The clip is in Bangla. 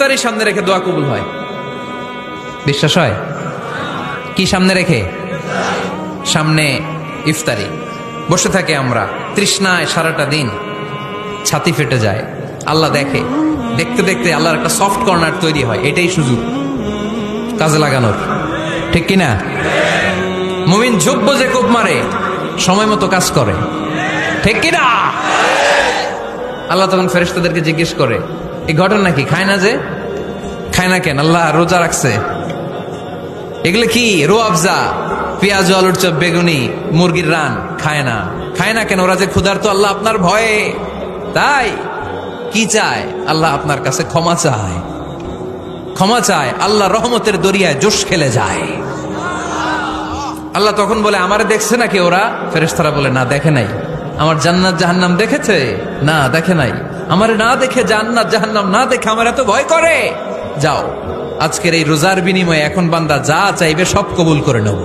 ইফতারি সামনে রেখে দোয়া কবুল হয়। বিশ্বাস হয়? কি সামনে রেখে? সামনে ইফতারি। বসে থাকে আমরা তৃষ্ণায় সারাটা দিন, ছাতি ফেটে যায়। আল্লাহ দেখে, দেখতে দেখতে আল্লাহর একটা সফট কর্নার তৈরি হয়। এটাই সুযোগ কাজে লাগানোর, ঠিক কিনা? মুমিন যোগ্য যে কোপ মারে, সময় মতো কাজ করে, ঠিক কিনা? আল্লাহ তখন ফেরেশতাদেরকে জিজ্ঞেস করে, এই ঘটনা কি? খায় না যে? খায় না কেন? আল্লাহ রোজা রাখছে। এগুলো কি? রো আফজা, পেঁয়াজ, আলুর চপ, বেগুনি, মুরগির রান খায় না। খায় না কেন? ওরা যে ক্ষুধার্ত, আল্লাহ আপনার ভয়ে। তাই কি চায়? আল্লাহ আপনার কাছে ক্ষমা চায়। ক্ষমা চায়, আল্লাহ রহমতের দরিয়ায় জোশ খেলে যায়। আল্লাহ তখন বলে, আমারে দেখছে নাকি ওরা? ফেরেশতারা বলে, না দেখে নাই। আমার জান্নাত জাহান্নাম দেখেছে? না দেখে নাই। আমারে না দেখে, জান্নাত জাহান্নাম না দেখে আমার এত ভয় করে? যাও, আজকের এই রোজার বিনিময়ে এখন বান্দা যা চাইবে সব কবুল করে নেব।